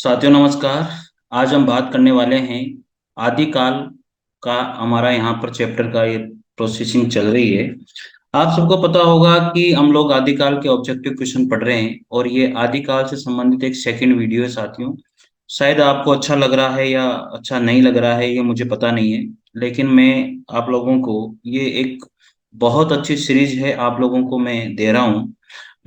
साथियों नमस्कार। आज हम बात करने वाले हैं आदिकाल का। हमारा यहाँ पर चैप्टर का ये प्रोसेसिंग चल रही है। आप सबको पता होगा कि हम लोग आदिकाल के ऑब्जेक्टिव क्वेश्चन पढ़ रहे हैं और ये आदिकाल से संबंधित एक सेकंड वीडियो है साथियों। शायद आपको अच्छा लग रहा है या अच्छा नहीं लग रहा है, ये मुझे पता नहीं है, लेकिन मैं आप लोगों को ये एक बहुत अच्छी सीरीज है, आप लोगों को मैं दे रहा हूँ।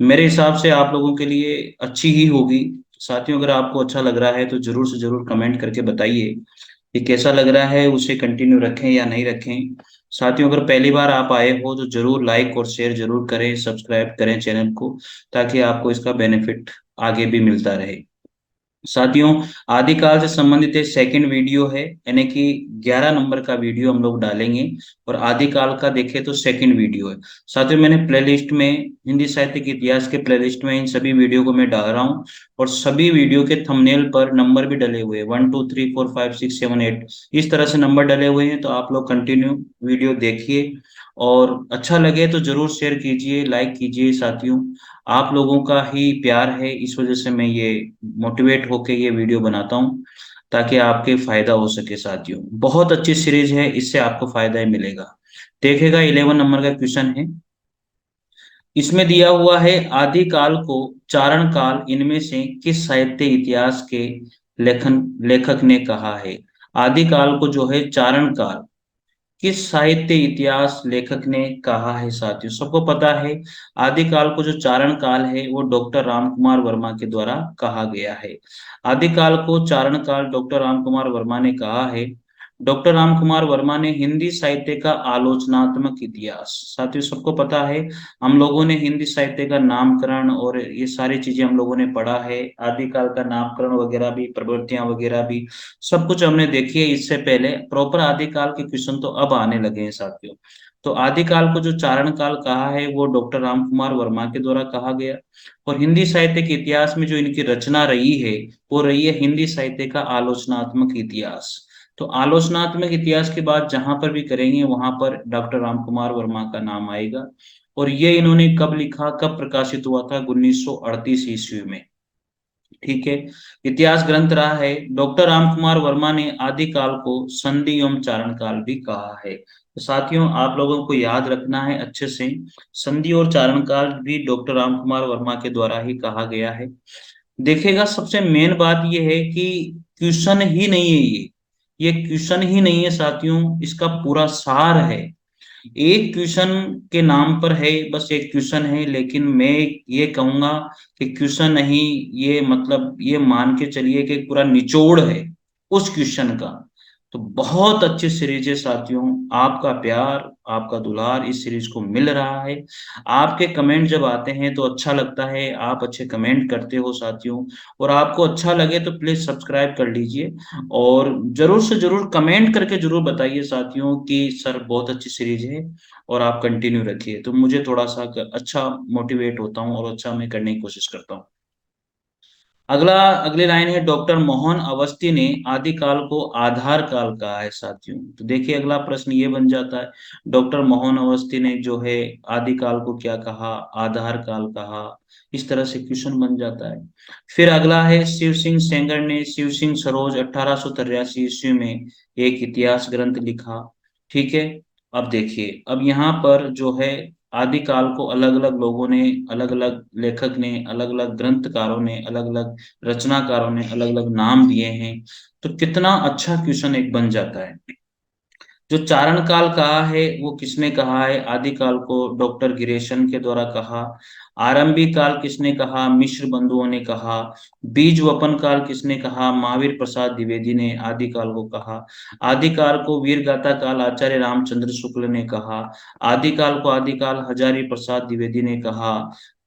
मेरे हिसाब से आप लोगों के लिए अच्छी ही होगी। साथियों, अगर आपको अच्छा लग रहा है तो जरूर से जरूर कमेंट करके बताइए कि कैसा लग रहा है, उसे कंटिन्यू रखें या नहीं रखें। साथियों, अगर पहली बार आप आए हो तो जरूर लाइक और शेयर जरूर करें, सब्सक्राइब करें चैनल को, ताकि आपको इसका बेनिफिट आगे भी मिलता रहे। साथियों, आदिकाल से संबंधित एक सेकंड वीडियो है, यानी कि 11 नंबर का वीडियो हम लोग डालेंगे। और आदिकाल का देखें तो सेकंड वीडियो है। साथियों, मैंने प्लेलिस्ट में हिंदी साहित्य के इतिहास के प्लेलिस्ट में इन सभी वीडियो को मैं डाल रहा हूँ। और सभी वीडियो के थंबनेल पर नंबर भी डले हुए हैं, 1 2 3 4 5 6 7 8, इस तरह से नंबर डले हुए हैं। तो आप लोग कंटिन्यू वीडियो देखिए और अच्छा लगे तो जरूर शेयर कीजिए, लाइक कीजिए। साथियों, आप लोगों का ही प्यार है, इस वजह से मैं ये मोटिवेट होके ये वीडियो बनाता हूँ, ताकि आपके फायदा हो सके। साथियों, बहुत अच्छी सीरीज है, इससे आपको फायदा ही मिलेगा। देखिएगा, 11 नंबर का क्वेश्चन है। इसमें दिया हुआ है, आदिकाल को चारण काल इनमें से किस साहित्य इतिहास के लेखन लेखक ने कहा है। आदिकाल को जो है चारण काल किस साहित्य इतिहास लेखक ने कहा है। साथियों, सबको पता है आदिकाल को जो चारण काल है वो डॉक्टर रामकुमार वर्मा के द्वारा कहा गया है। आदिकाल को चारण काल डॉक्टर रामकुमार वर्मा ने कहा है। डॉक्टर रामकुमार वर्मा ने हिंदी साहित्य का आलोचनात्मक इतिहास। साथियों, सबको पता है हम लोगों ने हिंदी साहित्य का नामकरण और ये सारी चीजें हम लोगों ने पढ़ा है। आदिकाल का नामकरण वगैरह भी, प्रवृत्तियां वगैरह भी, सब कुछ हमने देखी है। इससे पहले प्रॉपर आदिकाल के क्वेश्चन तो अब आने लगे हैं साथियों। तो आदिकाल को जो चारण काल कहा है वो डॉक्टर रामकुमार वर्मा के द्वारा कहा गया। और हिंदी साहित्य के इतिहास में जो इनकी रचना रही है वो रही है हिंदी साहित्य का आलोचनात्मक इतिहास। तो आलोचनात्मक इतिहास की बात जहां पर भी करेंगे वहां पर डॉक्टर रामकुमार वर्मा का नाम आएगा। और ये इन्होंने कब लिखा, कब प्रकाशित हुआ था? 1938 ईस्वी में। ठीक है। इतिहास ग्रंथ रहा है। डॉक्टर रामकुमार वर्मा ने आदिकाल को संधि एवं चारण काल भी कहा है। तो साथियों, आप लोगों को याद रखना है अच्छे से, संधि और चारण काल भी डॉक्टर रामकुमार वर्मा के द्वारा ही कहा गया है। देखिएगा, सबसे मेन बात यह है कि क्वेश्चन ही नहीं है ये क्वेश्चन ही नहीं है साथियों, इसका पूरा सार है। एक क्वेश्चन के नाम पर है, बस एक क्वेश्चन है, लेकिन मैं ये कहूंगा कि क्वेश्चन नहीं, ये मतलब ये मान के चलिए कि पूरा निचोड़ है उस क्वेश्चन का। तो बहुत अच्छी सीरीज है साथियों। आपका प्यार, आपका दुलार इस सीरीज को मिल रहा है। आपके कमेंट जब आते हैं तो अच्छा लगता है, आप अच्छे कमेंट करते हो साथियों। और आपको अच्छा लगे तो प्लीज सब्सक्राइब कर लीजिए। और जरूर से जरूर कमेंट करके जरूर बताइए साथियों कि सर बहुत अच्छी सीरीज है और आप कंटिन्यू रखिए, तो मुझे थोड़ा सा अच्छा मोटिवेट होता हूँ और अच्छा मैं करने की कोशिश करता हूँ। अगला अगली लाइन है, डॉक्टर मोहन अवस्थी ने आदिकाल को आधार काल कहा है। साथियों, तो देखिए अगला प्रश्न ये बन जाता है, डॉक्टर मोहन अवस्थी ने जो है आदिकाल को क्या कहा? आधार काल कहा। इस तरह से क्वेश्चन बन जाता है। फिर अगला है, शिव सिंह सेंगर ने शिव सिंह सरोज 1883 ईस्वी में एक इतिहास ग्रंथ लिखा। ठीक है। अब देखिए, अब यहाँ पर जो है आदिकाल को अलग अलग लोगों ने, अलग अलग लेखक ने, अलग अलग ग्रंथकारों ने, अलग अलग रचनाकारों ने अलग अलग नाम दिए हैं। तो कितना अच्छा क्वेश्चन एक बन जाता है। जो चारण काल कहा है वो किसने कहा है? आदिकाल को डॉक्टर गिरेशन के द्वारा कहा। आरंभी काल किसने कहा? मिश्र बंधुओं ने कहा। बीज वपन काल किसने कहा? महावीर प्रसाद द्विवेदी ने आदिकाल को कहा। आदिकाल को वीरगाथा काल आचार्य रामचंद्र शुक्ल ने कहा। आदिकाल को आदिकाल हजारी प्रसाद द्विवेदी ने कहा।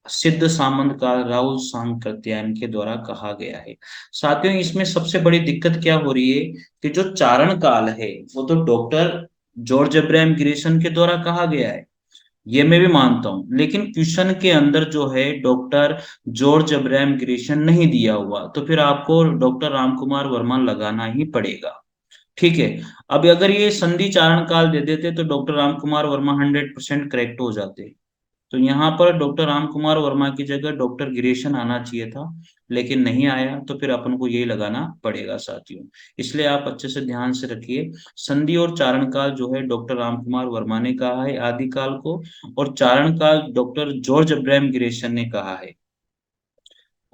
सिद्ध सामंत काल राहुल सांकृत्यायन के द्वारा कहा गया है। साथियों, इसमें सबसे बड़ी दिक्कत क्या हो रही है कि जो चारण काल है वो तो डॉक्टर जॉर्ज अब्राहम ग्रेसन के द्वारा कहा गया है, ये मैं भी मानता हूं, लेकिन क्वेश्चन के अंदर जो है डॉक्टर जॉर्ज अब्राहम ग्रेसन नहीं दिया हुआ, तो फिर आपको डॉक्टर रामकुमार वर्मा लगाना ही पड़ेगा। ठीक है। अब अगर ये संधि चारण काल दे देते तो डॉक्टर रामकुमार वर्मा 100% करेक्ट हो जाते। तो यहाँ पर डॉक्टर राम कुमार वर्मा की जगह डॉक्टर गिरीशन आना चाहिए था, लेकिन नहीं आया, तो फिर अपन को यही लगाना पड़ेगा साथियों। इसलिए आप अच्छे से ध्यान से रखिए, संधि और चारण काल जो है डॉक्टर राम कुमार वर्मा ने कहा है आदिकाल को, और चारण काल डॉक्टर जॉर्ज अब्राहम गिरीशन ने कहा है।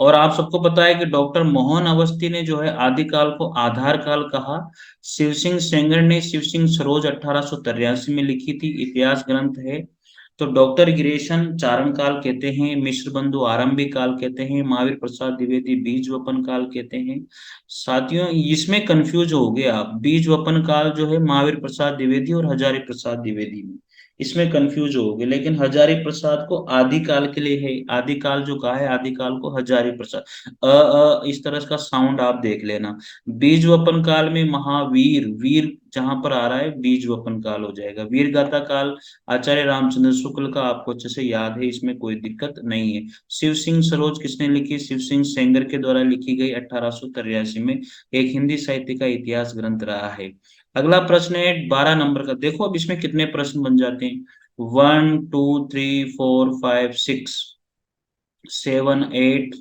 और आप सबको पता है कि डॉक्टर मोहन अवस्थी ने जो है आदिकाल को आधार काल कहा। शिव सिंह सेंगर ने शिव सिंह सरोज 1883 में लिखी थी, इतिहास ग्रंथ है। तो डॉक्टर गिरीशन चारण काल कहते हैं, मिश्र बंधु आरंभिक काल कहते हैं, महावीर प्रसाद द्विवेदी बीज वपन काल कहते हैं। साथियों इसमें कंफ्यूज हो गए आप, बीज वपन काल जो है महावीर प्रसाद द्विवेदी और हजारी प्रसाद द्विवेदी में, इसमें कंफ्यूज हो गए। लेकिन हजारी प्रसाद को आदिकाल के लिए है, आदिकाल जो कहा है आदिकाल को हजारी प्रसाद, इस तरह का साउंड आप देख लेना। बीज वपन काल में महावीर, वीर जहां पर आ रहा है बीज वपन काल हो जाएगा। वीर गाथा काल आचार्य रामचंद्र शुक्ल का आपको अच्छे से याद है, इसमें कोई दिक्कत नहीं है। शिव सिंह सरोज किसने लिखी? शिव सिंह सेंगर के द्वारा लिखी गई 1883 में, एक हिंदी साहित्य का इतिहास ग्रंथ रहा है। अगला प्रश्न है 12 नंबर का, देखो अब इसमें कितने प्रश्न बन जाते हैं, 1 2 3 4 5 6 7 8,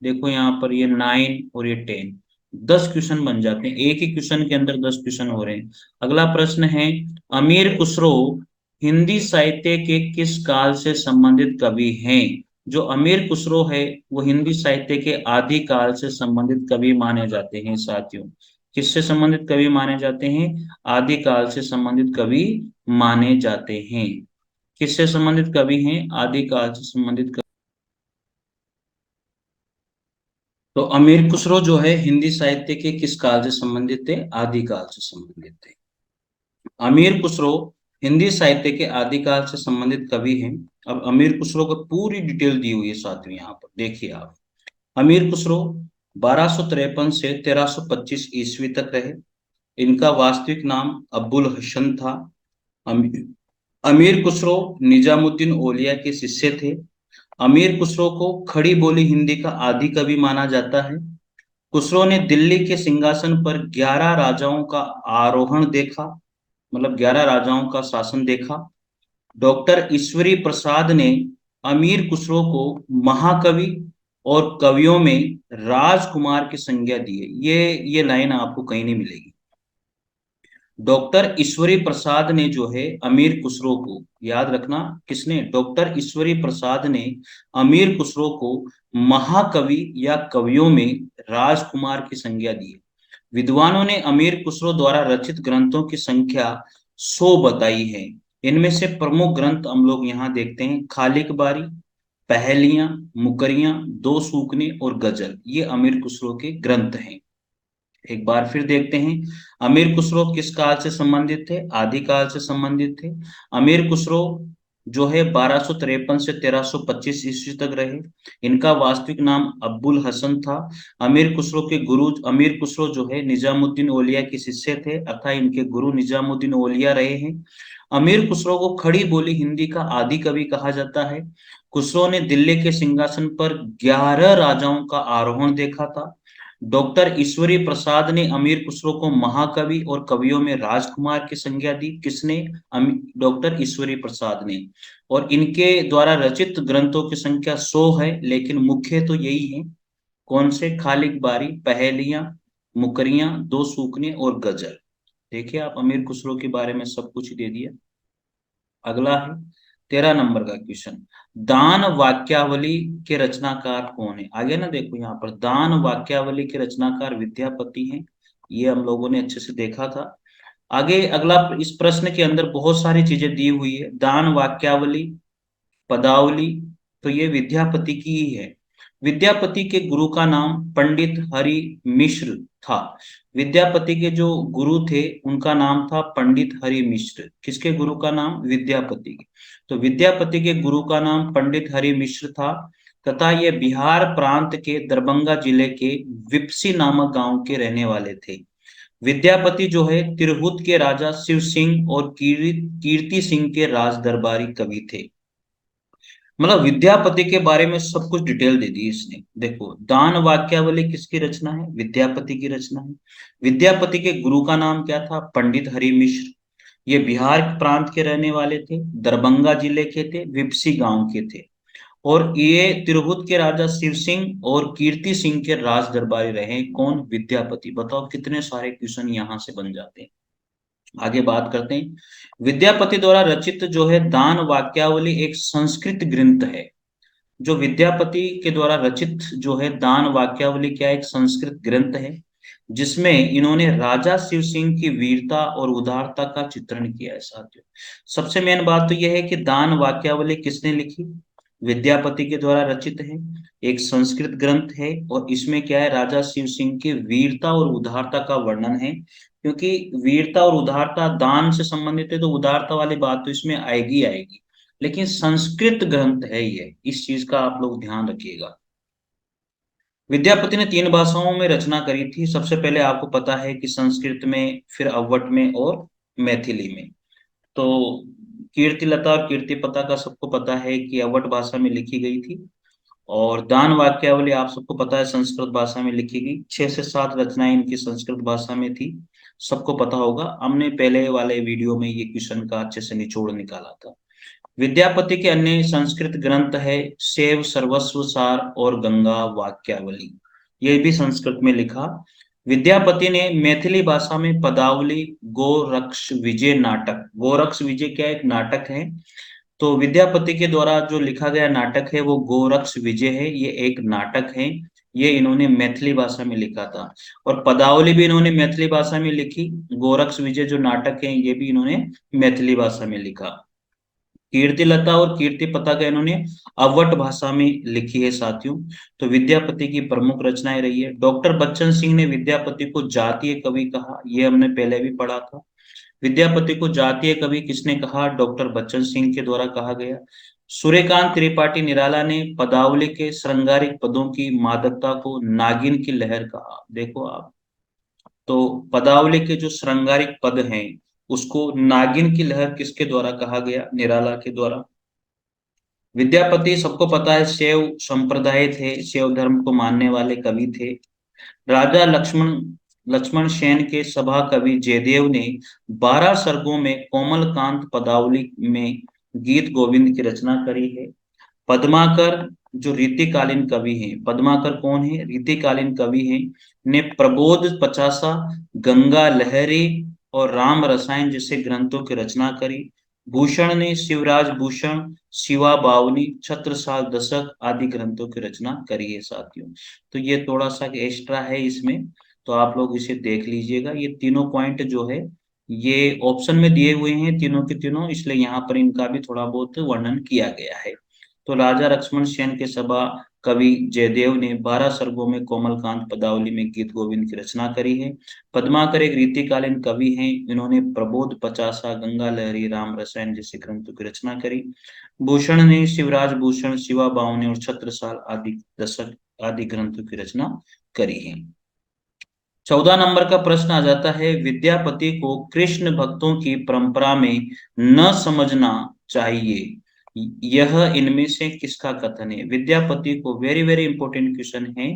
देखो यहाँ पर ये 9 और ये 10, 10 क्वेश्चन बन जाते हैं, एक ही क्वेश्चन के अंदर 10 क्वेश्चन हो रहे हैं। अगला प्रश्न है, अमीर खुसरो हिंदी साहित्य के किस काल से संबंधित कवि हैं? जो अमीर खुसरो है वो हिंदी साहित्य के आदि काल से संबंधित कवि माने जाते हैं साथियों। किससे संबंधित कवि माने जाते हैं? आदि काल से संबंधित कवि माने जाते हैं। किससे संबंधित कवि हैं? आदि काल से संबंधित। तो अमीर खुसरो जो है हिंदी साहित्य के किस काल से संबंधित थे? आदि काल से संबंधित थे। अमीर खुसरो हिंदी साहित्य के आदिकाल से संबंधित कवि हैं। अब अमीर खुसरो को पूरी डिटेल दी हुई है साथियों, यहाँ पर देखिए आप। अमीर खुसरो 1253 से 1325 ईस्वी तक रहे। इनका वास्तविक नाम अब्बुल हसन था। अमीर अमीर खुसरो निजामुद्दीन औलिया के शिष्य थे। अमीर खुसरो को खड़ी बोली हिंदी का आदि कवि माना जाता है। खुसरो ने दिल्ली के सिंहासन पर 11 राजाओं का आरोहण देखा, मतलब 11 राजाओं का शासन देखा। डॉक्टर ईश्वरी प्रसाद ने अमीर खुसरो को महाकवि और कवियों में राजकुमार की संज्ञा दी है। ये लाइन आपको कहीं नहीं मिलेगी। डॉक्टर ईश्वरी प्रसाद ने जो है अमीर खुसरो को, याद रखना किसने? डॉक्टर ईश्वरी प्रसाद ने अमीर खुसरो को महाकवि या कवियों में राजकुमार की संज्ञा दी है। विद्वानों ने अमीर खुसरो द्वारा रचित ग्रंथों की संख्या 100 बताई है। इनमें से प्रमुख ग्रंथ हम लोग यहाँ देखते हैं, खालिक बारी, पहेलियां, मुकरियां, दो सूखने और गजल, ये अमीर खुसरो के ग्रंथ हैं। एक बार फिर देखते हैं, अमीर खुसरो किस काल से संबंधित थे? आदि काल से संबंधित थे। अमीर खुसरो जो है 1253 से 1325 ईस्वी तक रहे। इनका वास्तविक नाम अब्बुल हसन था। अमीर खुसरो के गुरु, अमीर खुसरो जो है निजामुद्दीन औलिया के शिष्य थे, अर्थात इनके गुरु निजामुद्दीन औलिया रहे हैं। अमीर खुसरो को खड़ी बोली हिंदी का आदि कवि कहा जाता है। खुसरो ने दिल्ली के सिंहासन पर 11 राजाओं का आरोहण देखा था। डॉक्टर ईश्वरी प्रसाद ने अमीर खुसरो को महाकवि और कवियों में राजकुमार की संज्ञा दी। किसने? डॉक्टर ईश्वरी प्रसाद ने। और इनके द्वारा रचित ग्रंथों की संख्या 100 है, लेकिन मुख्य तो यही है। कौन से? खालिक बारी, पहेलियां, मुकरियां, दो सूखने और गजल। देखिए आप, अमीर खुसरो के बारे में सब कुछ दे दिया। अगला है 13 नंबर का क्वेश्चन, दान वाक्यावली के रचनाकार कौन है? आगे ना देखो यहाँ पर, दान वाक्यावली के रचनाकार विद्यापति हैं। ये हम लोगों ने अच्छे से देखा था। आगे अगला, इस प्रश्न के अंदर बहुत सारी चीजें दी हुई है, दान वाक्यावली, पदावली, तो ये विद्यापति की ही है। विद्यापति के गुरु का नाम पंडित हरि मिश्र था। विद्यापति के जो गुरु थे उनका नाम था पंडित हरि मिश्र। किसके गुरु का नाम? विद्यापति के। तो विद्यापति के गुरु का नाम पंडित हरि मिश्र था, तथा ये बिहार प्रांत के दरभंगा जिले के विपसी नामक गांव के रहने वाले थे। विद्यापति जो है तिरहुत के राजा शिव सिंह और कीर्ति सिंह के राज दरबारी कवि थे। मतलब विद्यापति के बारे में सब कुछ डिटेल दे दी इसने। देखो, दान वाक्यावली किसकी रचना है? विद्यापति की रचना है। विद्यापति के गुरु का नाम क्या था? पंडित हरि मिश्र। ये बिहार प्रांत के रहने वाले थे, दरभंगा जिले के थे, विपसी गांव के थे। और ये तिरहुत के राजा शिव सिंह और कीर्ति सिंह के राज दरबारी रहे। कौन? विद्यापति। बताओ कितने सारे क्वेश्चन यहाँ से बन जाते हैं। आगे बात करते हैं। विद्यापति द्वारा रचित जो है दान वाक्यावली एक संस्कृत ग्रंथ है। जो विद्यापति के द्वारा रचित जो है दान वाक्यावली क्या एक संस्कृत ग्रंथ है, जिसमें इन्होंने राजा शिव सिंह की वीरता और उदारता का चित्रण किया है साथियों। सबसे मेन बात तो यह है कि दान वाक्यावली किसने लिखी? विद्यापति के द्वारा रचित है, एक संस्कृत ग्रंथ है। और इसमें क्या है? राजा शिव सिंह की वीरता और उदारता का वर्णन है। क्योंकि वीरता और उदारता दान से संबंधित है, तो उदारता वाली बात तो इसमें आएगी आएगी। लेकिन संस्कृत ग्रंथ है ये, इस चीज का आप लोग ध्यान रखिएगा। विद्यापति ने 3 भाषाओं में रचना करी थी। सबसे पहले आपको पता है कि संस्कृत में, फिर अवध में और मैथिली में। तो कीर्ति लता और कीर्ति पता का सबको पता है कि अवध भाषा में लिखी गई थी। और दान वाक्यावली आप सबको पता है संस्कृत भाषा में लिखी गई। 6 से 7 रचनाएं इनकी संस्कृत भाषा में थी, सबको पता होगा। हमने पहले वाले वीडियो में ये क्वेश्चन का अच्छे से निचोड़ निकाला था। विद्यापति के अन्य संस्कृत ग्रंथ है शैव सर्वस्व सार और गंगा वाक्यावली, ये भी संस्कृत में लिखा। विद्यापति ने मैथिली भाषा में पदावली, गोरक्ष विजय नाटक, गोरक्ष विजय क्या एक नाटक है। तो विद्यापति के द्वारा जो लिखा गया नाटक है वो गोरक्ष विजय है, ये एक नाटक है। ये इन्होंने मैथिली भाषा में लिखा था। और पदावली भी इन्होंने मैथिली भाषा में लिखी। गोरक्ष विजय जो नाटक है ये भी इन्होंने मैथिली भाषा में लिखा। कीर्ति लता और कीर्ति पताका इन्होंने अवध भाषा में लिखी है साथियों। तो विद्यापति की प्रमुख रचनाएं रही है। डॉक्टर बच्चन सिंह ने विद्यापति को जातीय कवि कहा, ये हमने पहले भी पढ़ा था। विद्यापति को जातीय कवि किसने कहा? डॉक्टर बच्चन सिंह के द्वारा कहा गया। सूर्यकांत त्रिपाठी निराला ने पदावली के श्रृंगारिक पदों की मादकता को नागिन की लहर कहा। देखो आप, तो पदावली के जो श्रृंगारिक पद हैं उसको नागिन की लहर किसके द्वारा कहा गया? निराला के द्वारा। विद्यापति सबको पता है शैव संप्रदाय थे, शैव धर्म को मानने वाले कवि थे। राजा लक्ष्मण लक्ष्मण सेन के सभा कवि जयदेव ने 12 सर्गों में कोमलकांत पदावली में गीत गोविंद की रचना करी है। पद्माकर जो रीतिकालीन कवि हैं, पद्माकर कौन है? रीतिकालीन कवि हैं, ने प्रबोध पचासा, गंगा लहरी और राम रसायन जैसे ग्रंथों की रचना करी। भूषण ने शिवराज भूषण, शिवा बावनी, छत्रसाल दशक आदि ग्रंथों की रचना करी है साथियों। तो ये थोड़ा सा एक्स्ट्रा है इसमें, तो आप लोग इसे देख लीजिएगा। ये तीनों पॉइंट जो है ये ऑप्शन में दिए हुए हैं तीनों के तीनों, इसलिए यहाँ पर इनका भी थोड़ा बहुत वर्णन किया गया है। तो राजा लक्ष्मण सेन के सभा कवि जयदेव ने 12 सर्गों में कोमलकांत पदावली में गीत गोविंद की रचना करी है। पद्माकर एक रीतिकालीन कवि हैं, इन्होंने प्रबोध पचासा, गंगा लहरी, राम रसायन जैसे ग्रंथों की रचना करी। भूषण ने शिवराज भूषण, शिवा बावनी और छत्रसाल आदि दशक आदि ग्रंथों की रचना करी है। 14 नंबर का प्रश्न आ जाता है, विद्यापति को कृष्ण भक्तों की परंपरा में न समझना चाहिए, यह इनमें से किसका कथन है? विद्यापति को, वेरी वेरी इंपॉर्टेंट क्वेश्चन है,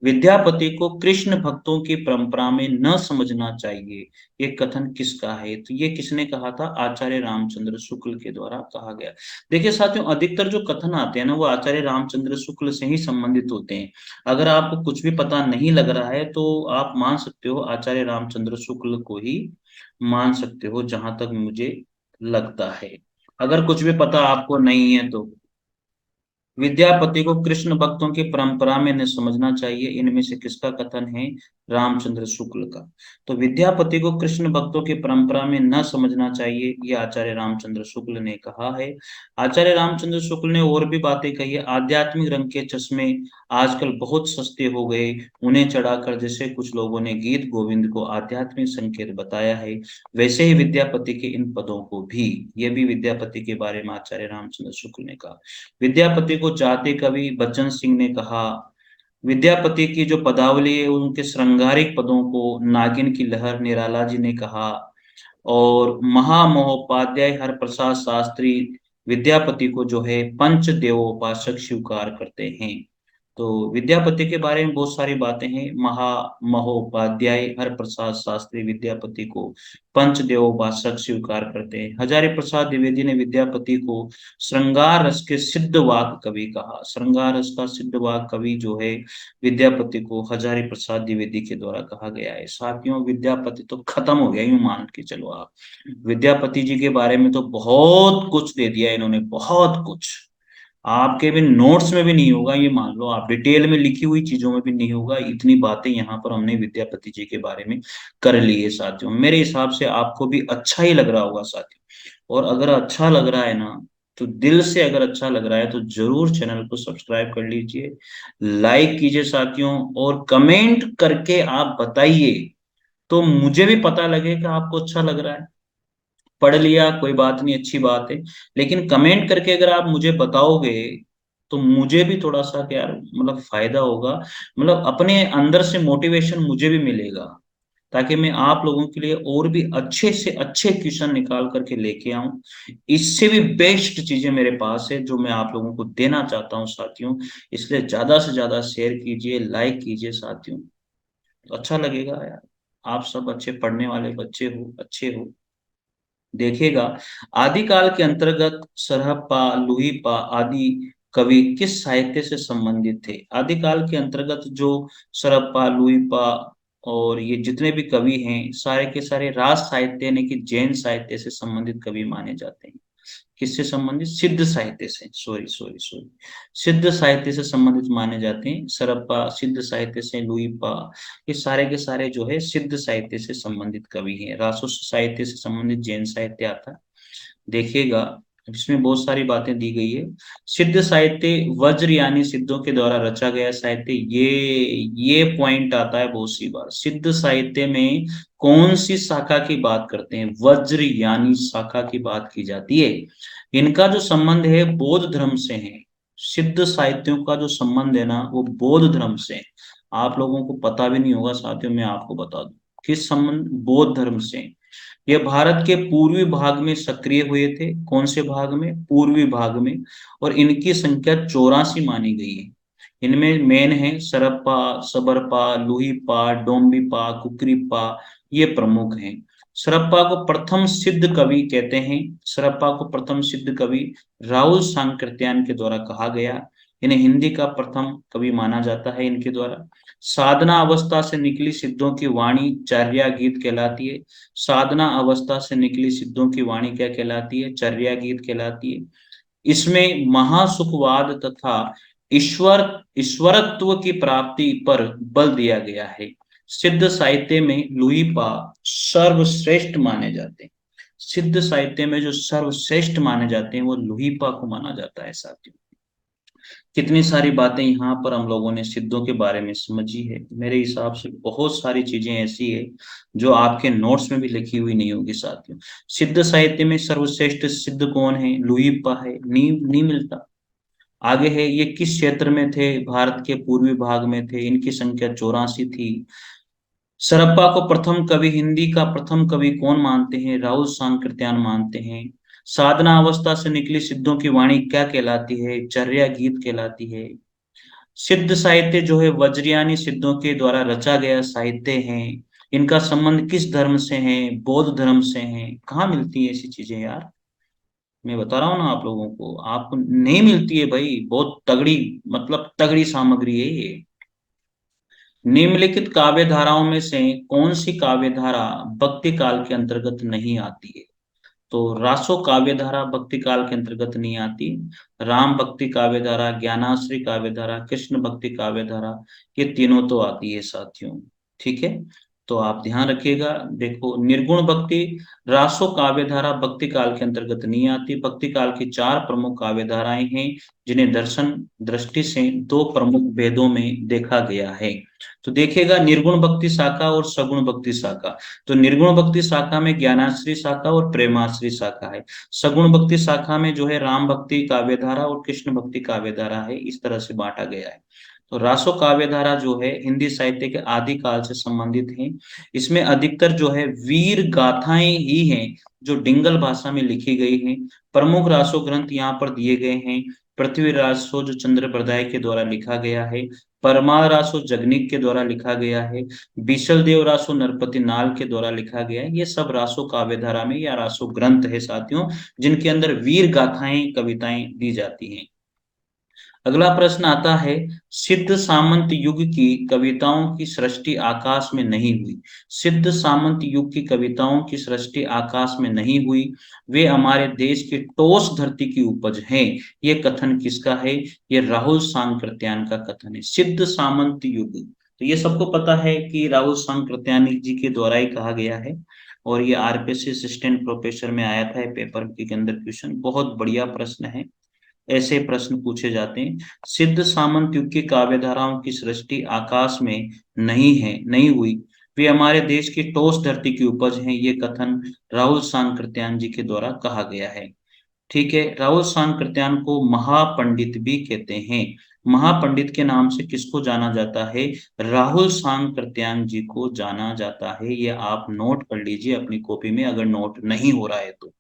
विद्यापति को कृष्ण भक्तों की परंपरा में न समझना चाहिए, ये कथन किसका है? तो ये किसने कहा था? आचार्य रामचंद्र शुक्ल के द्वारा कहा गया। देखिए साथियों, अधिकतर जो कथन आते हैं ना वो आचार्य रामचंद्र शुक्ल से ही संबंधित होते हैं। अगर आपको कुछ भी पता नहीं लग रहा है तो आप मान सकते हो आचार्य रामचंद्र शुक्ल को ही मान सकते हो, जहां तक मुझे लगता है। अगर कुछ भी पता आपको नहीं है तो विद्यापति को कृष्ण भक्तों की परंपरा में न समझना चाहिए, इनमें से किसका कथन है? रामचंद्र शुक्ल का। तो विद्यापति को कृष्ण भक्तों की परंपरा में न समझना चाहिए, ये आचार्य रामचंद्र शुक्ल ने कहा है। आचार्य रामचंद्र शुक्ल ने और भी बातें कही है। आध्यात्मिक रंग के चश्मे आजकल बहुत सस्ते हो गए, उन्हें चढ़ाकर जैसे कुछ लोगों ने गीत गोविंद को आध्यात्मिक संकेत बताया है, वैसे ही विद्यापति के इन पदों को भी, ये भी विद्यापति के बारे में आचार्य रामचंद्र शुक्ल ने कहा। विद्यापति को जाति कवि बच्चन सिंह ने कहा। विद्यापति की जो पदावली है उनके श्रृंगारिक पदों को नागिन की लहर निराला जी ने कहा। और महामहोपाध्याय हरप्रसाद शास्त्री विद्यापति को जो है पंच देवोपासक स्वीकार करते हैं। तो विद्यापति के बारे में बहुत सारी बातें हैं। महोपाध्याय हरप्रसाद शास्त्री विद्यापति को पंचदेवोपासक स्वीकार करते हैं। हजारी प्रसाद द्विवेदी ने विद्यापति को श्रृंगार रस के सिद्ध वाक कवि कहा। श्रृंगार रस का सिद्ध वाक कवि जो है विद्यापति को हजारी प्रसाद द्विवेदी के द्वारा कहा गया है। साथियों, विद्यापति तो खत्म हो गया, यूं मान के चलो आप। विद्यापति जी के बारे में तो बहुत कुछ दे दिया इन्होंने, बहुत कुछ। आपके भी नोट्स में भी नहीं होगा, ये मान लो आप, डिटेल में लिखी हुई चीजों में भी नहीं होगा। इतनी बातें यहाँ पर हमने विद्यापति जी के बारे में कर ली है साथियों। मेरे हिसाब से आपको भी अच्छा ही लग रहा होगा साथियों। और अगर अच्छा लग रहा है ना, तो दिल से अगर अच्छा लग रहा है तो जरूर चैनल को सब्सक्राइब कर लीजिए, लाइक कीजिए साथियों, और कमेंट करके आप बताइए, तो मुझे भी पता लगे कि आपको अच्छा लग रहा है। पढ़ लिया कोई बात नहीं, अच्छी बात है, लेकिन कमेंट करके अगर आप मुझे बताओगे तो मुझे भी थोड़ा सा यार मतलब फायदा होगा, मतलब अपने अंदर से मोटिवेशन मुझे भी मिलेगा, ताकि मैं आप लोगों के लिए और भी अच्छे से अच्छे क्वेश्चन निकाल करके लेके आऊं। इससे भी बेस्ट चीजें मेरे पास है जो मैं आप लोगों को देना चाहता हूं साथियों। इसलिए ज्यादा से ज्यादा शेयर कीजिए, लाइक कीजिए साथियों, तो अच्छा लगेगा यार। आप सब अच्छे पढ़ने वाले बच्चे हो, अच्छे हो। देखिएगा, आदिकाल के अंतर्गत सरहप्पा, लुहीपा आदि कवि किस साहित्य से संबंधित थे? आदिकाल के अंतर्गत जो सरहप्पा, लुहीपा और ये जितने भी कवि हैं, सारे के सारे राज साहित्य यानी कि जैन साहित्य से संबंधित कवि माने जाते हैं। किससे संबंधित? सिद्ध साहित्य से, सॉरी सॉरी सॉरी, सिद्ध साहित्य से संबंधित माने जाते हैं। सरप्पा सिद्ध साहित्य से, लुईपा, ये सारे के सारे जो है सिद्ध साहित्य से संबंधित कवि हैं। रासो साहित्य से संबंधित जैन साहित्य आता है। देखिएगा, इसमें बहुत सारी बातें दी गई है। सिद्ध साहित्य वज्र यानी सिद्धों के द्वारा रचा गया साहित्य, ये पॉइंट आता है बहुत सी बार। सिद्ध साहित्य में कौन सी शाखा की बात करते हैं? वज्र यानी शाखा की बात की जाती है। इनका जो संबंध है बौद्ध धर्म से है। सिद्ध साहित्यों का जो संबंध है ना, वो बौद्ध धर्म से है। आप लोगों को पता भी नहीं होगा साथियों, मैं आपको बता दूं किस संबंध, बौद्ध धर्म से। ये भारत के पूर्वी भाग में सक्रिय हुए थे। कौन से भाग में? पूर्वी भाग में। और इनकी संख्या 84 मानी गई है। इनमें मेन है सरप्पा, सबरपा, लुहीपा, डोम्बीपा, कुकरीपा, ये प्रमुख हैं। सरप्पा को प्रथम सिद्ध कवि कहते हैं। सरप्पा को प्रथम सिद्ध कवि राहुल सांकृत्यायन के द्वारा कहा गया। इन्हें हिंदी का प्रथम कवि माना जाता है इनके द्वारा। साधना अवस्था से निकली सिद्धों की वाणी चर्या गीत कहलाती है। साधना अवस्था से निकली सिद्धों की वाणी क्या कहलाती है? चर्या गीत कहलाती है। इसमें महासुखवाद तथा ईश्वर ईश्वरत्व की प्राप्ति पर बल दिया गया है। सिद्ध साहित्य में लुईपा सर्वश्रेष्ठ माने जाते हैं। सिद्ध साहित्य में जो सर्वश्रेष्ठ माने जाते हैं वो लुईपा को माना जाता है साथियों। कितनी सारी बातें यहाँ पर हम लोगों ने सिद्धों के बारे में समझी है। मेरे हिसाब से बहुत सारी चीजें ऐसी है जो आपके नोट्स में भी लिखी हुई नहीं होगी साथियों। सिद्ध साहित्य में सर्वश्रेष्ठ सिद्ध कौन है? लुईपा है, नहीं मिलता। आगे है, ये किस क्षेत्र में थे? भारत के पूर्वी भाग में थे। इनकी संख्या 84 थी। सरप्पा को प्रथम कवि, हिंदी का प्रथम कवि कौन मानते हैं? राहुल सांकृत्यायन मानते हैं। साधना अवस्था से निकली सिद्धों की वाणी क्या कहलाती है? चर्या गीत कहलाती है। सिद्ध साहित्य जो है वज्रयानी सिद्धों के द्वारा रचा गया साहित्य है। इनका संबंध किस धर्म से है? बौद्ध धर्म से है। कहाँ मिलती है ऐसी चीजें यार? मैं बता रहा हूँ ना आप लोगों को, आपको नहीं मिलती है भाई। बहुत तगड़ी, मतलब तगड़ी सामग्री है ये। निम्नलिखित काव्य धाराओं में से कौन सी काव्य धारा भक्ति काल के अंतर्गत नहीं आती है? तो रासो काव्य धारा भक्ति काल के अंतर्गत नहीं आती। राम भक्ति काव्य धारा, ज्ञानाश्री काव्य धारा, कृष्ण भक्ति काव्य धारा, ये तीनों तो आती है साथियों। ठीक है, तो आप ध्यान रखिएगा। देखो, निर्गुण भक्ति, रासो काव्य धारा भक्ति काल के अंतर्गत नहीं आती। भक्ति काल की 4 प्रमुख काव्य धाराएं हैं जिन्हें दर्शन दृष्टि से 2 प्रमुख भेदों में देखा गया है। तो देखिएगा, निर्गुण भक्ति शाखा और सगुण भक्ति शाखा। तो निर्गुण भक्ति शाखा में ज्ञानाश्री शाखा और प्रेमाश्री शाखा है। सगुण भक्ति शाखा में जो है राम भक्ति काव्यधारा और कृष्ण भक्ति काव्यधारा है। इस तरह से बांटा गया है। तो रासो काव्यधारा जो है हिंदी साहित्य के आदि काल से संबंधित है। इसमें अधिकतर जो है वीर गाथाएं ही हैं जो डिंगल भाषा में लिखी गई हैं। प्रमुख रासो ग्रंथ यहाँ पर दिए गए हैं। पृथ्वीराज जो चंद्र बरदाई के द्वारा लिखा गया है, परमार रासो जगनिक के द्वारा लिखा गया है, बीसल देव रासो नरपति नाल के द्वारा लिखा गया है। ये सब रासो काव्य धारा में या रासो ग्रंथ है साथियों, जिनके अंदर वीर गाथाएं कविताएं दी जाती हैं। अगला प्रश्न आता है, सिद्ध सामंत युग की कविताओं की सृष्टि आकाश में नहीं हुई। सिद्ध सामंत युग की कविताओं की सृष्टि आकाश में नहीं हुई, वे हमारे देश की ठोस धरती की उपज हैं। ये कथन किसका है? ये राहुल सांकृत्यायन का कथन है। सिद्ध सामंत युग, तो ये सबको पता है कि राहुल सांकृत्यायन जी के द्वारा ही कहा गया है। और ये आरपीएससी असिस्टेंट प्रोफेसर में आया था पेपर के अंदर क्वेश्चन, बहुत बढ़िया प्रश्न है। ऐसे प्रश्न पूछे जाते हैं। सिद्ध सामंत युग की काव्य धाराओं की सृष्टि आकाश में नहीं हुई, वे हमारे देश की ठोस धरती की उपज हैं। ये कथन राहुल सांकृत्यायन जी के द्वारा कहा गया है। ठीक है, राहुल सांकृत्यायन को महापंडित भी कहते हैं। महापंडित के नाम से किसको जाना जाता है? राहुल सांकृत्यायन जी को जाना जाता है। ये आप नोट कर लीजिए अपनी कॉपी में, अगर नोट नहीं हो रहा है तो।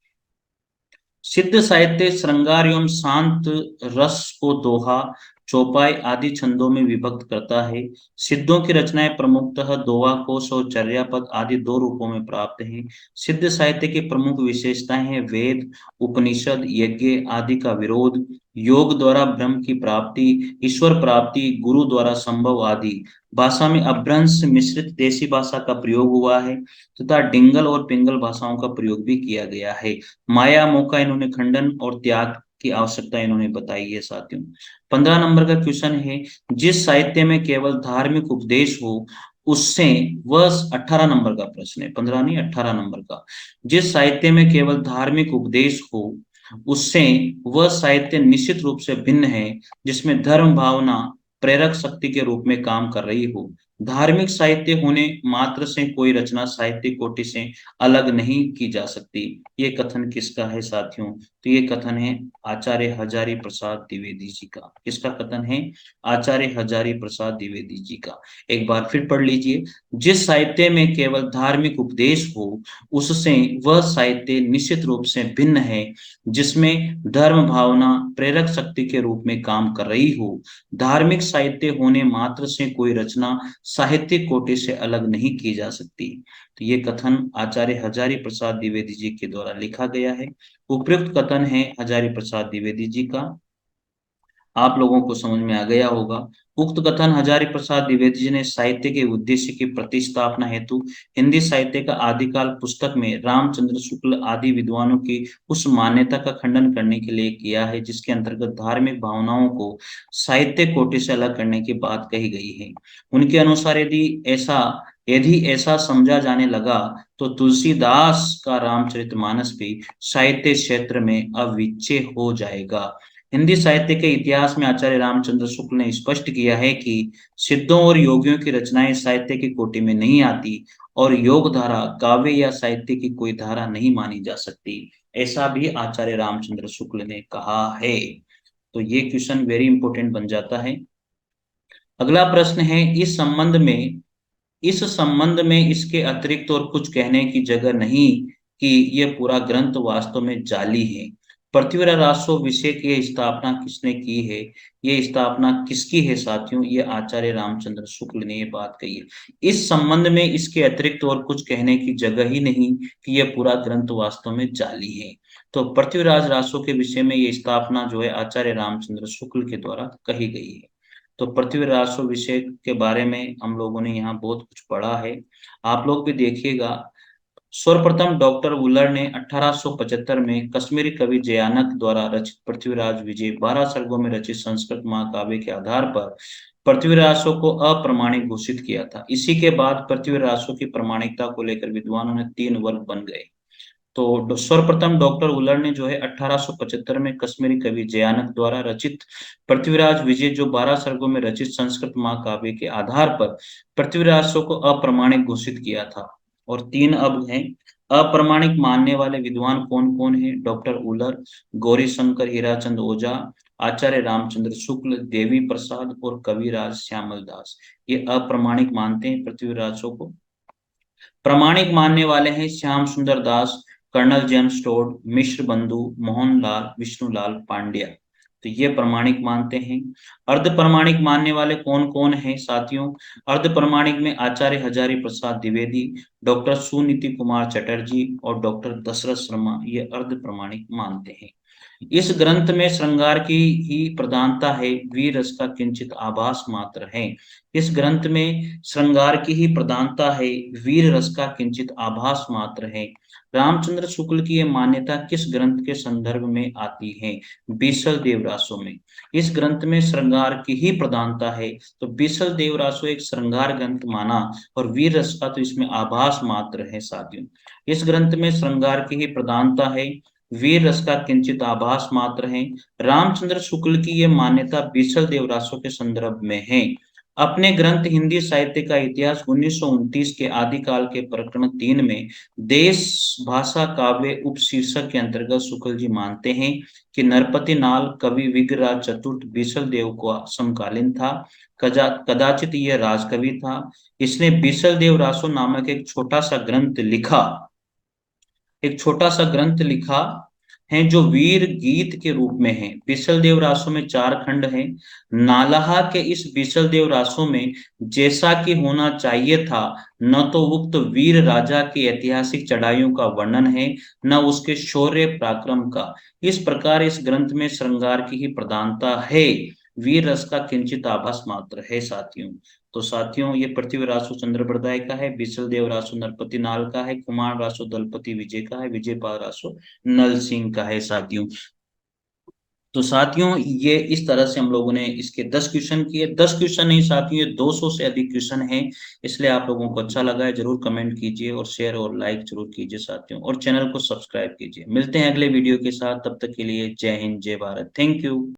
सिद्ध साहित्य श्रृंगार एवं शांत रस को दोहा, चौपाई आदि छंदों में विभक्त करता है। सिद्धों की रचनाएं प्रमुखतः दोहा, कोश और चर्यापद आदि दो रूपों में प्राप्त हैं। सिद्ध साहित्य की प्रमुख विशेषताएं हैं वेद, उपनिषद, यज्ञ आदि का विरोध, योग द्वारा ब्रह्म की प्राप्ति, ईश्वर प्राप्ति, गुरु द्वारा संभव आदि। भाषा में अपभ्रंश मिश्रित देसी भाषा का प्रयोग हुआ है तथा डिंगल और पिंगल भाषाओं का प्रयोग भी किया गया है। माया मोह का इन्होंने खंडन और त्याग की आवश्यकता इन्होंने बताई है साथियों। 15 नंबर का क्वेश्चन है, जिस साहित्य में केवल धार्मिक उपदेश हो उससे वह 18 नंबर का प्रश्न है, 15 नहीं 18 नंबर का। जिस साहित्य में केवल धार्मिक उपदेश हो उससे वह साहित्य निश्चित रूप से भिन्न है, जिसमें धर्म भावना प्रेरक शक्ति के रूप में काम कर रही हो। धार्मिक साहित्य होने मात्र से कोई रचना साहित्य कोटि से अलग नहीं की जा सकती। ये कथन किसका है साथियों? तो ये कथन है आचार्य हजारी प्रसाद द्विवेदी जी का। किसका कथन है? आचार्य हजारी प्रसाद द्विवेदी जी का। एक बार फिर पढ़ लीजिए, जिस साहित्य में केवल धार्मिक उपदेश हो उससे वह साहित्य निश्चित रूप से भिन्न है, जिसमें धर्म भावना प्रेरक शक्ति के रूप में काम कर रही हो। धार्मिक साहित्य होने मात्र से कोई रचना साहित्यिक कोटि से अलग नहीं की जा सकती। तो ये कथन आचार्य हजारी प्रसाद द्विवेदी जी के द्वारा लिखा गया है। उपयुक्त कथन है हजारी प्रसाद द्विवेदी जी का। आप लोगों को समझ में आ गया होगा। उक्त कथन हजारी प्रसाद द्विवेदी जी ने साहित्य के उद्देश्य की प्रतिस्थापना हेतु हिंदी साहित्य का आदिकाल पुस्तक में रामचंद्र शुक्ल आदि विद्वानों की उस मान्यता का खंडन करने के लिए किया है, जिसके अंतर्गत धार्मिक भावनाओं को साहित्य कोटि से अलग करने की बात कही गई है। उनके अनुसार यदि ऐसा समझा जाने लगा तो तुलसीदास का रामचरितमानस भी साहित्य क्षेत्र में अविच्छेय हो जाएगा। हिंदी साहित्य के इतिहास में आचार्य रामचंद्र शुक्ल ने स्पष्ट किया है कि सिद्धों और योगियों की रचनाएं साहित्य की कोटि में नहीं आती और योग धारा काव्य या साहित्य की कोई धारा नहीं मानी जा सकती। ऐसा भी आचार्य रामचंद्र शुक्ल ने कहा है। तो ये क्वेश्चन वेरी इंपॉर्टेंट बन जाता है। अगला प्रश्न है, इस संबंध में इसके अतिरिक्त और कुछ कहने की जगह नहीं कि यह पूरा ग्रंथ वास्तव में जाली है। पृथ्वीराज रासो विषय की स्थापना किसने की है? ये स्थापना किसकी है साथियों? ये आचार्य रामचंद्र शुक्ल ने ये बात कही है। इस संबंध में इसके अतिरिक्त और कुछ कहने की जगह ही नहीं कि यह पूरा ग्रंथ वास्तव में जाली है। तो पृथ्वीराज रासो के विषय में ये स्थापना जो है आचार्य रामचंद्र शुक्ल के द्वारा कही गई है। तो पृथ्वी राजस्व विषय के बारे में हम लोगों ने यहाँ बहुत कुछ पढ़ा है, आप लोग भी देखिएगा। सर्वप्रथम डॉक्टर वुलर ने 1875 में कश्मीरी कवि जयानक द्वारा रचित पृथ्वीराज विजय 12 सर्गों में रचित संस्कृत महाकाव्य के आधार पर पृथ्वीराजस्व को अप्रमाणिक घोषित किया था। इसी के बाद पृथ्वीराजस्व की प्रमाणिकता को लेकर विद्वानों ने 3 वर्ग बन गए। तो सर्वप्रथम डॉक्टर वुलर ने जो है 1875 में कश्मीरी कवि जयानक द्वारा रचित पृथ्वीराज विजय जो 12 सर्गों में रचित संस्कृत महाकाव्य के आधार पर पृथ्वीराज को अप्रमाणिक घोषित किया था। और 3 अब हैं। अप्रमाणिक मानने वाले विद्वान कौन कौन है? डॉक्टर वुलर, गौरी शंकर हीराचंद ओझा, आचार्य रामचंद्र शुक्ल, देवी प्रसाद और कविराज श्यामल दास। ये अप्रमाणिक मानते हैं पृथ्वीराज को। प्रामाणिक मानने वाले हैं श्याम सुंदर दास, कर्नल जेम्स टोड, मिश्र बंधु, मोहनलाल, विष्णुलाल पांड्या। तो ये प्रमाणिक मानते हैं। अर्ध प्रमाणिक मानने वाले कौन कौन हैं साथियों? अर्ध प्रमाणिक में आचार्य हजारी प्रसाद द्विवेदी, डॉक्टर सुनीति कुमार चटर्जी और डॉक्टर दशरथ शर्मा ये अर्ध प्रमाणिक मानते हैं। इस ग्रंथ में श्रृंगार की ही प्रधानता है, वीर रस का किंचित आभास मात्र है। इस ग्रंथ में श्रृंगार की ही प्रधानता है, वीर रस का किंचित आभास मात्र है। रामचंद्र शुक्ल की यह मान्यता किस ग्रंथ के संदर्भ में आती है? बीसल देवरासो में। इस ग्रंथ में श्रृंगार की ही प्रधानता है, तो बीसल देवरासो एक श्रृंगार ग्रंथ माना, और वीर रस का तो इसमें आभास मात्र है साथियों। इस ग्रंथ में श्रृंगार की ही प्रधानता है, वीर रस का किंचित आभास मात्र है। रामचंद्र शुक्ल की यह मान्यता बीसल देवरासो के संदर्भ में है। अपने ग्रंथ हिंदी साहित्य का इतिहास 1929 के आदिकाल के प्रकरण 3 में देश भाषा काव्य उपशीर्षक के अंतर्गत शुक्ल जी मानते हैं कि नरपति नाल कवि विग्रहराज चतुर्थ बीसल देव को समकालीन था। कदाचित यह राजकवि था। इसने बीसल देव रासो नामक एक छोटा सा ग्रंथ लिखा है जो वीर गीत के रूप में है। बिसल देव रासो में 4 खंड हैं। नालाहा के इस बिसल देव रासो में जैसा कि होना चाहिए था, न तो उक्त वीर राजा की ऐतिहासिक चढ़ाइयों का वर्णन है, न उसके शौर्य पराक्रम का। इस प्रकार इस ग्रंथ में श्रृंगार की ही प्रधानता है, वीर रस का किंचित आभास मात्र है साथियों। तो साथियों, ये पृथ्वी रासो चंद्रप्रदाय का है, बिसल देव रासो नरपति नाल का है, कुमार रासो दलपति विजय का है, विजय पाल रासो नल सिंह का है साथियों। तो साथियों, ये इस तरह से हम लोगों ने इसके 10 क्वेश्चन किए। 10 क्वेश्चन नहीं साथियों, ये 200 से अधिक क्वेश्चन हैं। इसलिए आप लोगों को अच्छा लगा है, जरूर कमेंट कीजिए और शेयर और लाइक जरूर कीजिए साथियों, और चैनल को सब्सक्राइब कीजिए। मिलते हैं अगले वीडियो के साथ, तब तक के लिए जय हिंद जय भारत, थैंक यू।